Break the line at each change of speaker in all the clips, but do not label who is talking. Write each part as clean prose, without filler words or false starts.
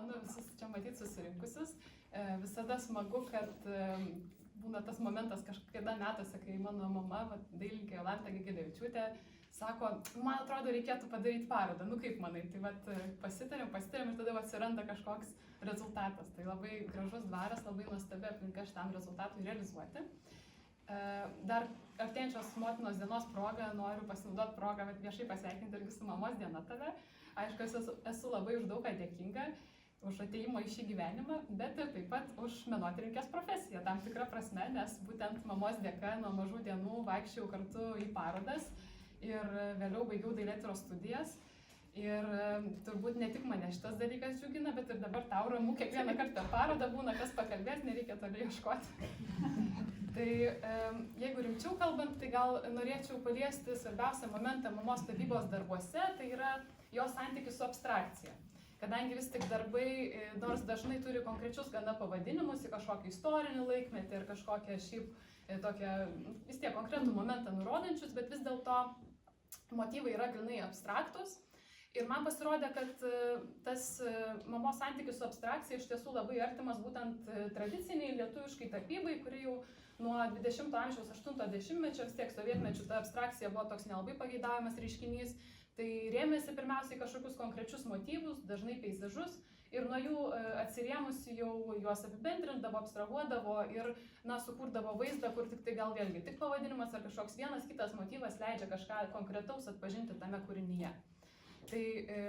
Mano visus čia matyti susirinkusius. Visada smagu, kad būna tas momentas kažkada metuose, kai mano mama, dailininkė Jolanta Gigedevičiūtė, sako, man atrodo, reikėtų padaryti parodą. Nu kaip manai, tai pasitarėm ir tada atsiranda kažkoks rezultatas. Tai labai gražus dvaras, labai nuostabi aplinka šitam rezultatui realizuoti. Dar artėjančios motinos dienos proga noriu pasinaudoti progą, bet viešai pasveikinti irgi su mamos diena tave. Aišku, esu labai už daug ką dėkinga, už ateimą į šį gyvenimą, bet ir taip pat už menotyrininkės profesiją, tam tikrą prasme, nes būtent mamos dėka nuo mažų dienų vaikščiau kartu į parodas ir vėliau baigiau dailėtyros studijas. Ir turbūt ne tik mane šitas dalykas džiugina, bet ir dabar tau ramu kiekvieną kartą parodą būna, kas pakalbės, nereikia toli ieškoti. Tai jeigu rimčiau kalbant, tai gal norėčiau paliesti svarbiausią momentą mamos tapybos darbuose, tai yra jos santykis su abstrakcija. Kadangi vis tik darbai, nors dažnai turi konkrečius gana pavadinimus į kažkokį istorinį laikmetį ir kažkokią šiaip tokią vis tiek konkretų momentą nurodančius, bet vis dėlto motyvai yra grinai abstraktus. Ir man pasirodė, kad tas mamos santykis su abstrakcija iš tiesų labai artimas būtent tradiciniai lietuviškai tapybai, kuri jau nuo 20 amžiaus 80-mečio, vis tiek sovietmečių ta abstrakcija buvo toks nelabai pageidaujamas reiškinys, tai rėmėsi pirmiausiai kažkokius konkrečius motyvus, dažnai peizažus, ir nuo jų atsirėmusi jau juos apibendrindavo, abstrahuodavo ir sukurdavo vaizdą, kur tik tai gal vėlgi tik pavadinimas ar kažkoks vienas kitas motyvas leidžia kažką konkretaus atpažinti tame kūrinyje. Tai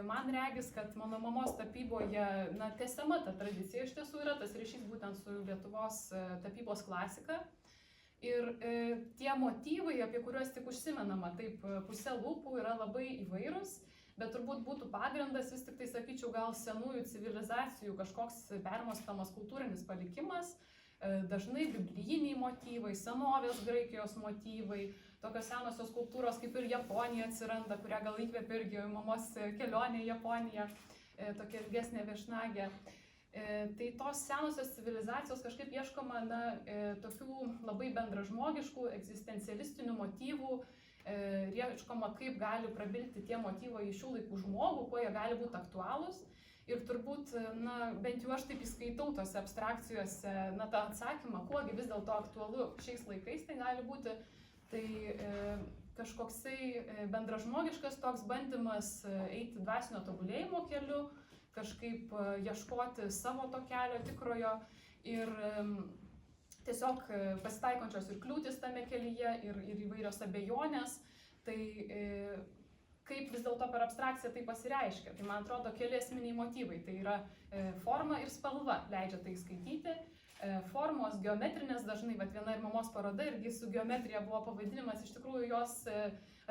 man regis, kad mano mamos tapyboje tęsiama ta tradicija iš tiesų yra tas ryšys būtent su Lietuvos tapybos klasika. Ir tie motyvai, apie kuriuos tik užsimenama taip pusė lūpų, yra labai įvairūs, bet turbūt būtų pagrindas vis tik tai, sakyčiau, gal senųjų civilizacijų kažkoks permąstomas kultūrinis palikimas, dažnai biblijiniai motyvai, senovės Graikijos motyvai, tokios senosios kultūros kaip ir Japonija atsiranda, kurią gal įkvėpė irgi mamos kelionė į Japoniją, tokia ilgesnė viešnagė. Tai tos senosios civilizacijos kažkaip ieškoma tokių labai bendražmogiškų, egzistencialistinių motyvų, ieškoma, kaip gali prabilti tie motyvai į šių laikų žmogų, kuo jie gali būti aktualūs. Ir turbūt, bent jau aš taip įskaitau tose abstrakcijose, tą atsakymą, kuogi vis dėlto aktualu šiais laikais tai gali būti, tai kažkoksai bendražmogiškas toks bandymas eiti dvasinio tobulėjimo keliu, kažkaip ieškoti savo to kelio tikrojo ir tiesiog pasitaikančios ir kliūtis tame kelyje ir įvairios abejonės, tai kaip vis dėlto per abstrakciją tai pasireiškia. Tai man atrodo keli esminiai motyvai, tai yra forma ir spalva leidžia tai skaityti. Formos geometrinės dažnai, viena ir mamos paroda irgi su geometrija buvo pavadinimas, iš tikrųjų jos,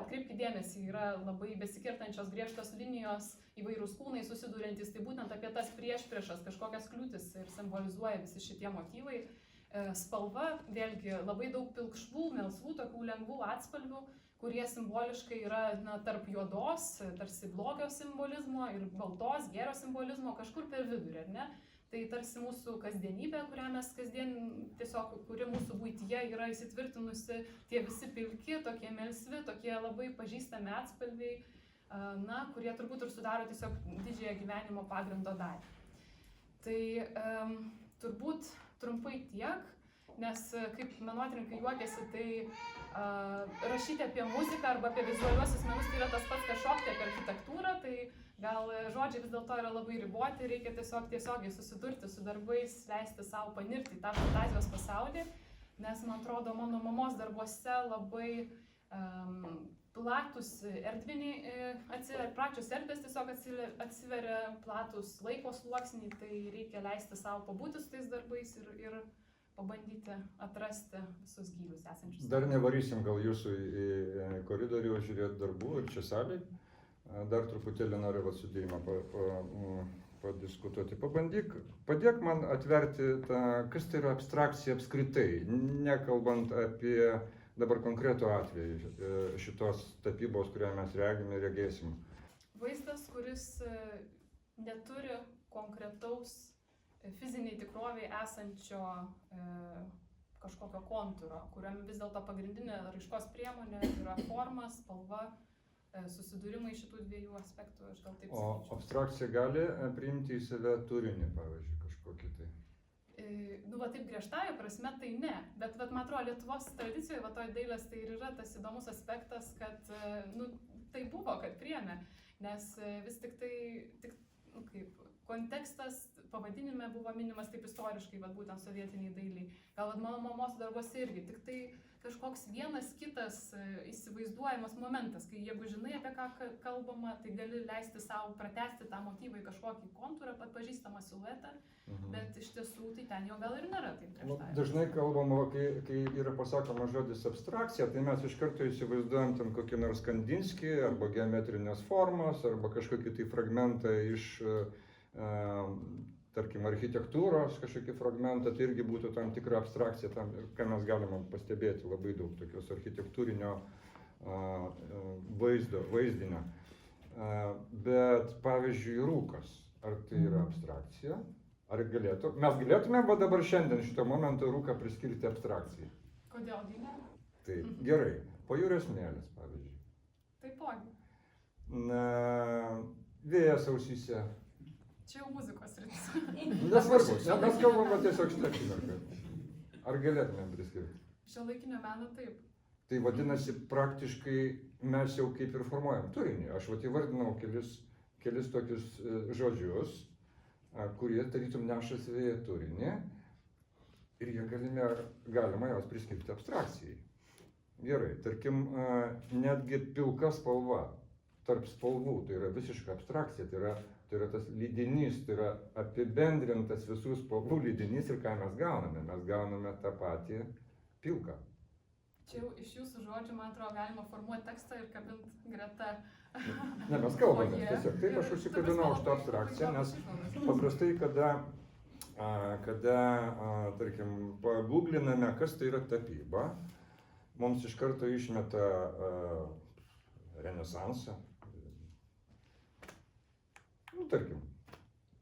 atkreipkite dėmesį, yra labai besikirtančios griežtos linijos, įvairūs kūnai susiduriantys, tai būtent apie tas priešpriešas kažkokias kliūtis ir simbolizuoja visi šitie motyvai. Spalva, vėlgi, labai daug pilkšvų, melsvų, tokių lengvų atspalvių, kurie simboliškai yra tarp juodos, tarsi blogio simbolizmo ir baltos, gėrio simbolizmo, kažkur per vidurį, ar ne? Tai tarsi mūsų kasdienybė, kurią mes kasdien tiesiog, kuri mūsų buityje yra įsitvirtinusi, tie visi pilki, tokie melsvi, tokie labai pažįstami atspalviai, kurie turbūt ir sudaro tiesiog didžiąją gyvenimo pagrindo dalį. Tai turbūt trumpai tiek, nes kaip menotyrininkai juokiasi, tai rašyti apie muziką arba apie vizualiuosius menus tai yra tas pats, kas šokti apie architektūrą, tai gal žodžiai vis dėlto yra labai riboti, reikia tiesiogiai susidurti su darbais, leisti savo panirti į tą fantazijos pasaulį, nes man atrodo mano mamos darbuose labai platus erdviniai, plačios erdvės tiesiog atsiveria, platus laiko sluoksniai, tai reikia leisti savo pabūti su tais darbais ir pabandyti atrasti visus gylius esančius.
Dar nevarysim gal jūsų į koridorių žiūrėti darbų ir čia salėj. Dar truputėlį noriu su Deima padiskutuoti. Padėk man atverti kas tai yra abstrakcija apskritai, nekalbant apie dabar konkretų atvejį šitos tapybos, kurią mes regėsim.
Vaizdas, kuris neturi konkretaus fiziniai tikroviai esančio kažkokio kontūro, kuriam vis dėlto pagrindinė raiškos priemonė yra forma, spalva, susidūrimai šitų dviejų aspektų, aš gal taip
O
sakyčiau.
abstrakcija gali priimti į save turinį, pavyzdžiui, kažkokį tai.
Nu, va taip griežtąją prasme, tai ne. Bet, man atrodo, Lietuvos tradicijoje, va toj dailės tai ir yra tas įdomus aspektas, kad, nu, tai buvo, kad priėmė. Nes vis tik tai, nu, kaip, kontekstas pavadinime buvo minimas taip istoriškai, va būtent sovietiniai dailiai. Gal mano mamos darbuose irgi, tik tai kažkoks vienas kitas įsivaizduojamas momentas, kai jeigu žinai, apie ką kalbama, tai gali leisti savo pratesti tą motyvą į kažkokį kontūrą, atpažįstamą siluetą, bet iš tiesų tai ten jo gal ir nėra taip griežtai.
Dažnai kalbama, kai yra pasakoma žodis abstrakcija, tai mes iš karto įsivaizduojam ten kokį nors Kandinskį, arba geometrinės formos, arba kažkokį tai fragmentą iš tarkim, architektūros kažkokį fragmentą, tai irgi būtų tam tikra abstrakcija, tam, ką mes galime pastebėti labai daug tokios architektūrinio vaizdinio. Bet, pavyzdžiui, rūkas, ar tai yra abstrakcija? Ar mes galėtume dabar šiandien šito momento rūką priskirti abstrakcijai?
Kodėlgi ne?
Tai gerai, pajūrio smėlis, pavyzdžiui.
Taipogi.
Vėjas ausyse.
Čia jau muzikos rytis.
Nesvarbu, mes kalbame tiesiog šitą akimirką. Ar galėtume priskirti?
Šiuolaikinio meno taip.
Tai vadinasi, praktiškai mes jau kaip ir formuojam turinį. Aš įvardinau kelis tokius žodžius, kurie tarytum neša savyje turinį ir jie galima juos priskirti abstrakcijai. Gerai, tarkim, netgi pilka spalva tarp spalvų, tai yra visiška abstrakcija, tai yra tas lydinys, tai yra apibendrintas visų spalvų lydinys ir ką mes gauname? Mes gauname tą patį pilką.
Čia jau iš jūsų žodžių, man atrodo, galima formuoti tekstą ir kabinti greta.
Ne, mes kalbame tiesiog. Taip, aš užsikabinau už tą abstrakciją, nes paprastai, kada tarkim, pagugliname, kas tai yra tapyba, mums iš karto išmeta Renesansą. Nu, tarkim,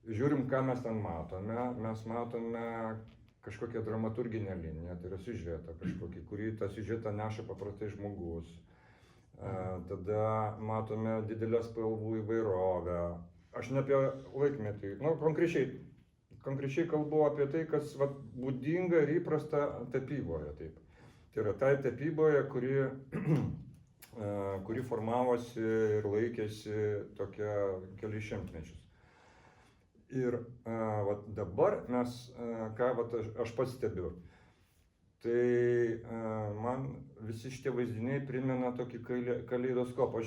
žiūrim, ką mes ten matome. Mes matome kažkokią dramaturginę liniją, tai yra siužetą kažkokį, kurį tą siužetą neša paprastai žmogus. Tada matome didelę spalvų įvairovę. Aš ne apie laikmetį, nu, konkrečiai kalbu apie tai, kas būdinga ir įprasta tapyboje. Taip. Tai yra tai tapyboje, kuri formavosi ir laikėsi tokia kelius šimtmečius. Ir dabar mes, ką aš pats stebiu, tai man visi šitie vaizdiniai primena tokį kaleidoskopą.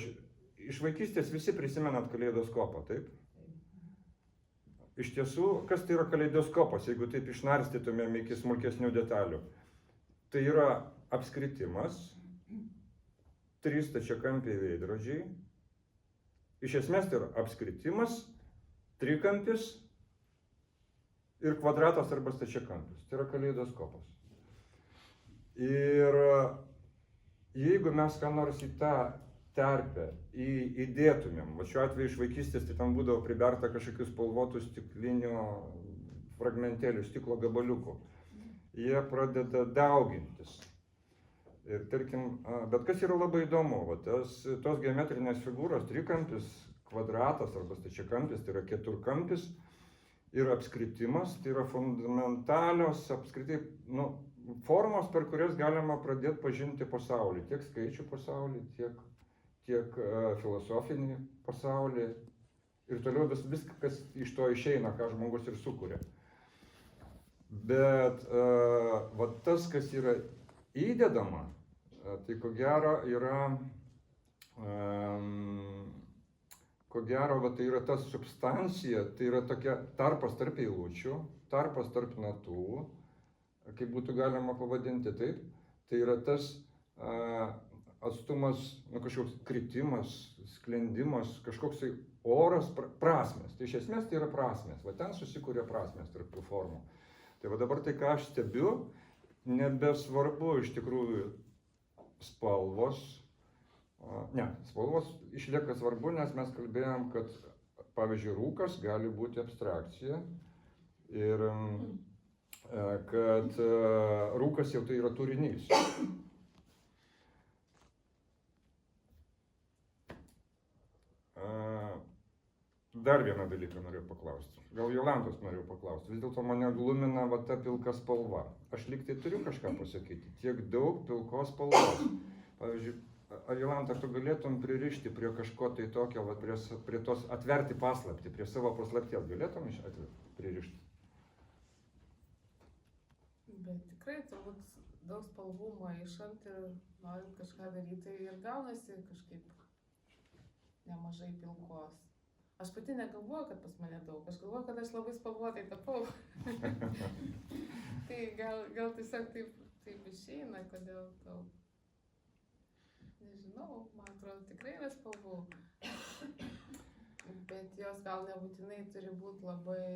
Iš vaikystės visi prisimenat kaleidoskopą, taip? Iš tiesų, kas tai yra kaleidoskopas, jeigu taip išnarstytumėm iki smulkesnių detalių? Tai yra apskritimas, 3 stačiakampiai veidrodžiai. Iš esmės tai yra apskritimas, trikampis ir kvadratas arba stačiakampis. Tai yra kaleidoskopas. Ir jeigu mes ką nors į tą terpę įdėtumėm, va šiuo atveju iš vaikystės tai tam būdavo priberta kažkokių spalvotų stiklinių fragmentėlių, stiklo gabaliukų. Jie pradeda daugintis. Ir tarkim, bet kas yra labai įdomu, tos geometrinės figūros, trikampis, kvadratas arba stačiakampis, tai yra keturkampis ir apskritimas, tai yra fundamentalios apskritai formos, per kurias galima pradėti pažinti pasaulį, tiek skaičių pasaulį, tiek filosofinį pasaulį ir toliau viskas iš to išeina, ką žmogus ir sukuria. Bet tas, kas yra įdedama, tai ko gero tai yra ta substancija, tai yra tokia tarpas tarp eilučių, tarpas tarp natų, kaip būtų galima pavadinti taip, tai yra tas atstumas, kažkoks kritimas, sklendimas, kažkoks oras, prasmės. Tai iš esmės tai yra prasmės, va ten susikuria prasmės tarp tų formų. Tai va dabar tai, ką aš stebiu, nebesvarbu iš tikrųjų spalvos. Ne, spalvos išlieka svarbu, nes mes kalbėjom, kad, pavyzdžiui, rūkas gali būti abstrakcija ir kad rūkas jau tai yra turinys. dar vieną dalyką noriu paklausti. Gal Jolantos noriu paklausti. Vis dėlto mane glumina va ta pilka spalva. Aš lyg tai turiu kažką pasakyti. Tiek daug pilkos spalvos. Pavyzdžiui, ar Jolanta, tu galėtum pririšti prie kažko tai tokio, va, prie tos atverti paslaptį, prie savo paslapties galėtum pririšti?
Bet tikrai turbūt daug spalvų maišant ir norint kažką daryti ir gaunasi kažkaip nemažai pilkos. Aš pati negalvoju, kad pas mane daug, aš galvoju, kad aš labai spalvotai tapau. Tai gal tiesiog taip išeina, kodėl daug. Nežinau, man atrodo, tikrai yra spalvų. Bet jos gal nebūtinai turi būti labai,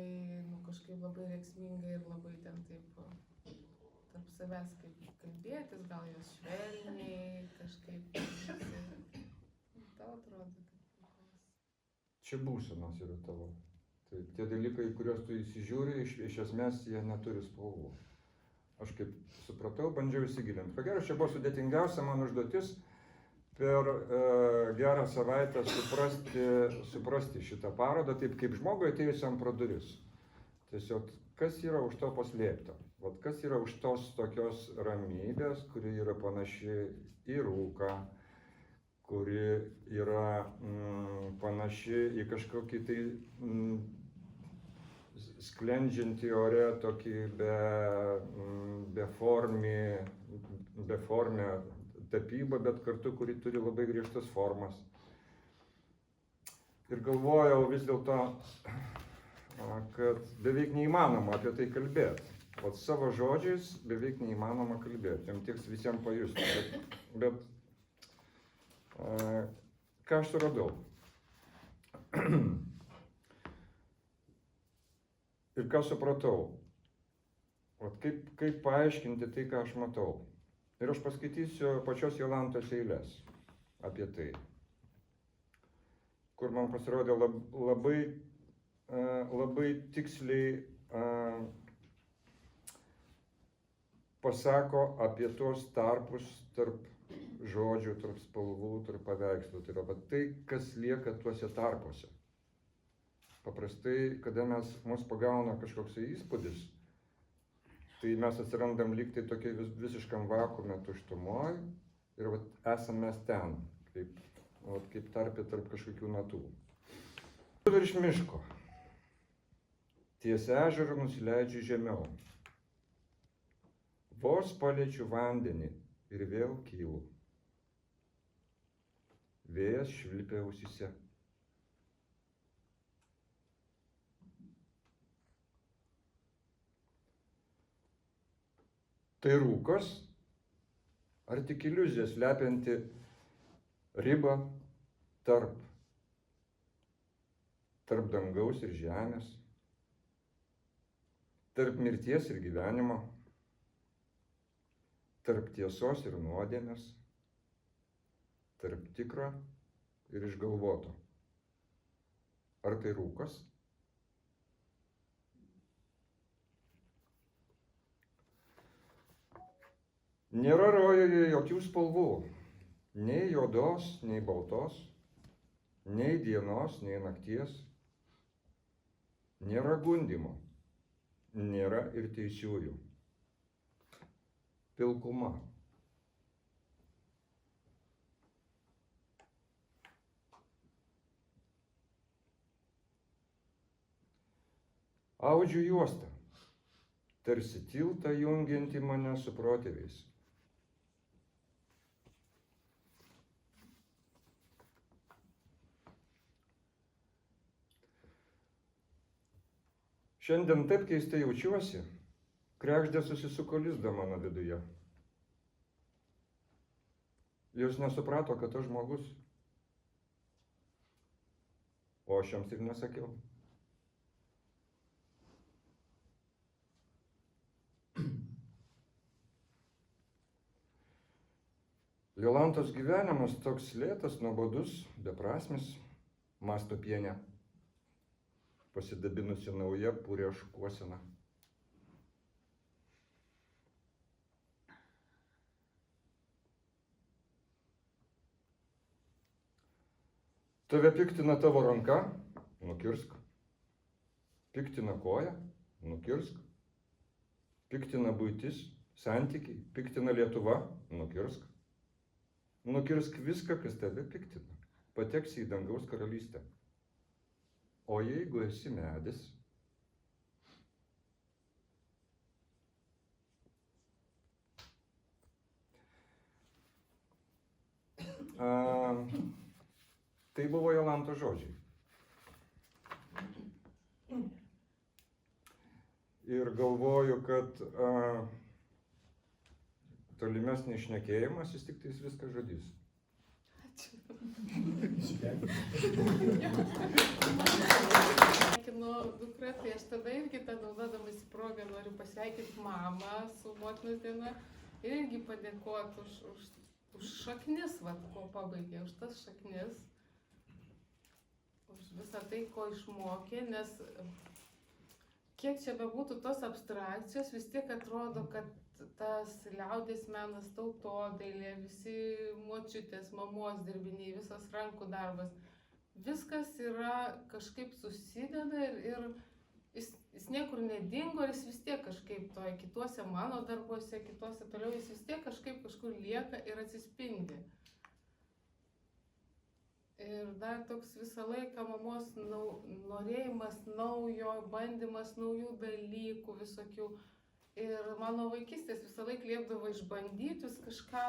kažkaip labai reiksmingai ir labai ten taip tarp savęs kaip kalbėtis, gal jos švelniai kažkaip. Tau atrodo, kad
Čia būsenos yra tavo. Tai tie dalykai, kuriuos tu įsižiūri, iš esmės jie neturi spalvų. Aš kaip supratau, bandžiau įsigilinti. Ko gero, čia buvo sudėtingiausia man užduotis per gerą savaitę suprasti šitą parodą, taip kaip žmogui atėjusiam pro duris. Tiesiog, kas yra už to paslėpta? Vat kas yra už tos tokios ramybės, kuri yra panaši į rūką, kuri yra panaši į kažkokį tai sklendžiantį ore tokį beformę tapybą, bet kartu, kuri turi labai griežtas formas. Ir galvojau vis dėlto, kad beveik neįmanoma apie tai kalbėti. Vat savo žodžiais beveik neįmanoma kalbėti, jam tieks visiems pajusti. Bet ką aš suradau? Ir ką supratau? Vat kaip paaiškinti tai, ką aš matau. Ir aš paskaitysiu pačios Jolantos eiles apie tai, kur man pasirodė labai tiksliai pasako apie tuos tarpus tarp žodžių, tarp spalvų, tarp paveikslų. Tai yra tai, kas lieka tuose tarpuose. Paprastai, kada mus pagauna kažkoks įspūdis, tai mes atsirandam lyg tai tokie visiškam vakuume, tuštumoj ir esam mes ten, kaip tarpe tarp kažkokių natų. Virš miško, ties ežero nusileidžiu žemiau. Vos paliečiu vandenį ir vėl kylu. Vėjas švilpia ausyse. Tai rūkas, ar tik iliuzija slepianti ribą tarp dangaus ir žemės, tarp mirties ir gyvenimo, tarp tiesos ir nuodėmės, tarp tikro ir išgalvoto. Ar tai rūkas? Nėra rojuje jokių spalvų, nei juodos, nei baltos, nei dienos, nei nakties. Nėra gundymo, nėra ir teisiųjų. Pilkuma. Audžiu juostą, tarsi tiltą jungianti mane su protėviais. Šiandien taip keistai jaučiuosi, kregždė susisuko lizdą mano viduje. Jos nesuprato, kad aš žmogus, o aš jiems ir nesakiau. Jolantos gyvenimas toks lėtas, nuobodus, beprasmis, mąsto pienė, pasidabinusi nauja purė šukuosena. Tave piktina tavo ranka, nukirsk. Piktina koja, nukirsk. Piktina buitis, santykiai, piktina Lietuva, nukirsk. Nukirsk viską, kas tave piktina. Pateksi į dangaus karalystę. O jeigu esi medis, tai buvo Jolantos žodžiai. Ir galvoju, kad tolimesnį šnekėjimas jis tik tais viską žadys.
Sveikinu dukrą, tai aš tada irgi naudodamasi progą noriu pasveikinti mamą su motinos diena ir irgi padėkoti už šaknis, ko pabaigė, už tas šaknis, už visą tai, ko išmokė, nes kiek čia bebūtų tos abstrakcijos, vis tiek atrodo, kad tas liaudies menas, tautodailė, visi močiutės, mamos dirbiniai, visas rankų darbas, viskas yra kažkaip susideda ir jis niekur nedingo, jis vis tiek kažkaip kituose mano darbuose, kituose toliau, jis vis tiek kažkur lieka ir atsispindi. Ir dar toks visą laiką mamos norėjimas naujo, bandymas naujų dalykų visokių. Ir mano vaikystės visą laiką liepdavo išbandyti vis kažką.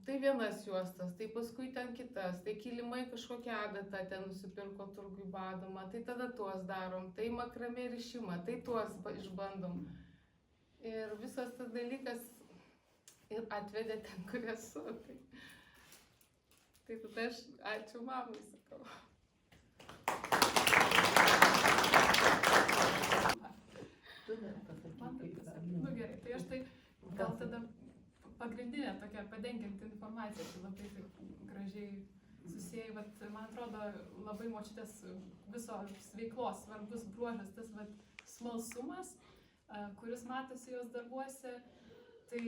Tai vienas juostas, tai paskui ten kitas, tai kilimai kažkokią adatą ten nusipirko turgui badoma, tai tada tuos darom, tai makramė rišimą, tai tuos išbandom. Ir visas tas dalykas ir atvedė ten, kur esu. Tai tada aš ačiū mamai, sakau.
Nu gerai, tai aš tai gal tada pagrindinė tokia padengianti informacija, tai labai taip gražiai susijai, man atrodo, labai močiutės visos veiklos svarbus bruožas, tas smalsumas, kuris matosi jos darbuose. Tai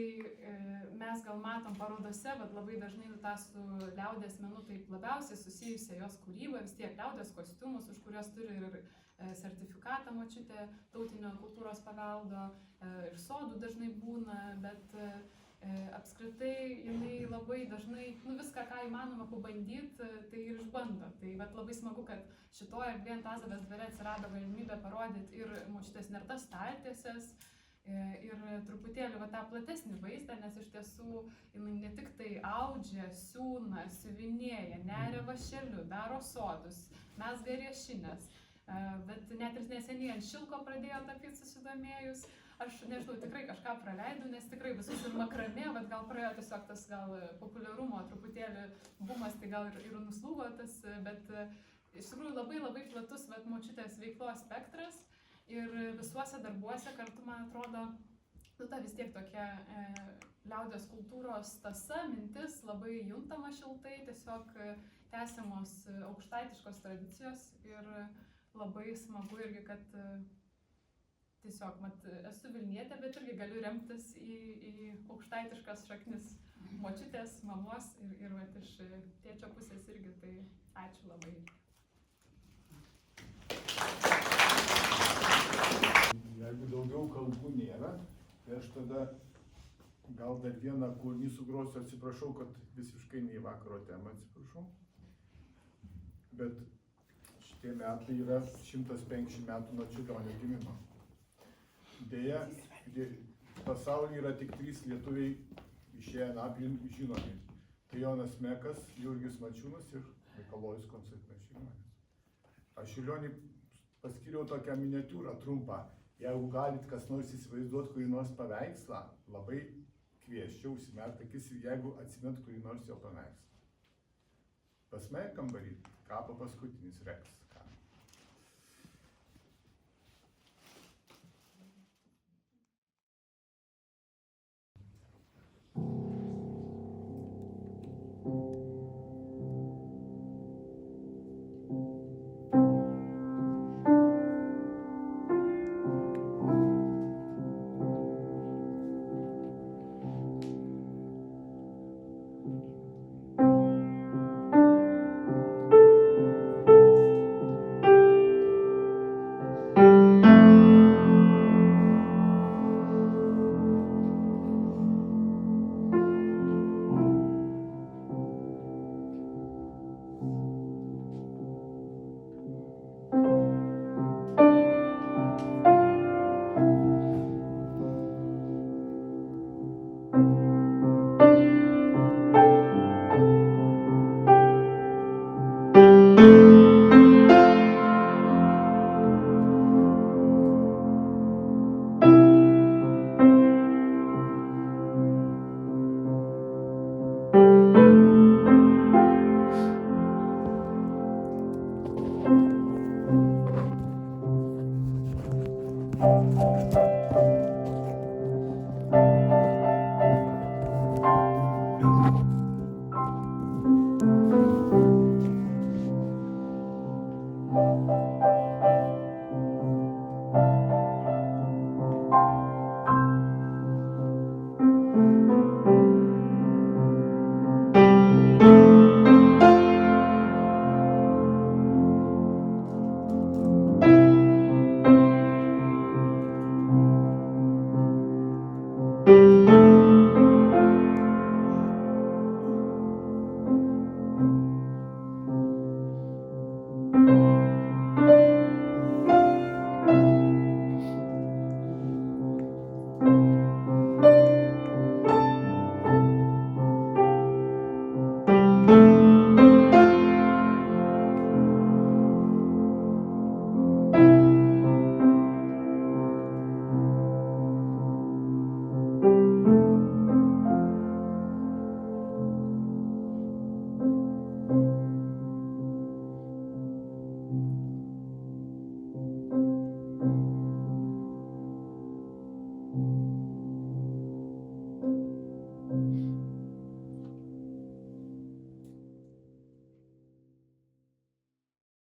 mes gal matom parodose, labai dažnai tą su liaudies menu taip labiausiai susijusią jos kūrybą, vis tiek liaudies kostiumus, už kurios turi ir sertifikatą močiutė tautinio kultūros paveldo, ir sodų dažnai būna, bet apskritai jinai labai dažnai viską, ką įmanoma pabandyti, tai ir išbando. Tai labai smagu, kad šitoje erdvėje Antazavės dvare atsirado galimybė parodyti ir močiutės nertas staltiesės, ir truputėlį tą platesnį vaizdą, nes iš tiesų jinai ne tik tai audžia, siūna, siuvinėja, neria vašeliu, daro sodus, mezga riešines, bet net ir neseniai ant šilko pradėjo tapyti susidomėjus. Aš nežinau, tikrai kažką praleidau, nes tikrai visus ir makramė, bet gal praėjo tiesiog tas gal populiarumo truputėlį bumas, tai gal ir nuslūgo tas, bet iš tikrųjų labai platus močiutės veiklos spektras. Ir visuose darbuose kartu, man atrodo, ta vis tiek tokia liaudies kultūros tąsa, mintis, labai juntama šiltai, tiesiog tęsiamos aukštaitiškos tradicijos ir labai smagu irgi, kad tiesiog, esu Vilnietė, bet irgi galiu remtis į aukštaitiškas šaknis močiutės, mamos ir iš tėčio pusės irgi, tai ačiū labai.
Jeigu daugiau kalbų nėra, tai aš tada gal dar vieną kūrinį sugrosiu, atsiprašau, kad visiškai ne į vakaro temą, atsiprašau. Bet šitie metai yra 150 metų nuo Čiurlionio gimimo. Deja, pasaulyje yra tik 3 lietuviai išėję Nablin žinomi. Tai Jonas Mekas, Jurgis Mačiūnas ir Mikalojus Konstantinas. Aš Čiurlionį paskiriau tokią miniatiūrą trumpą. Jeigu galit kas nors įsivaizduoti kurį nors paveikslą, labai kvieščiau užsimerkti akis ir jeigu atsimint kurį nors jo paveikslą. Pas mane kambarį kabo paskutinis Reks.
Thank you.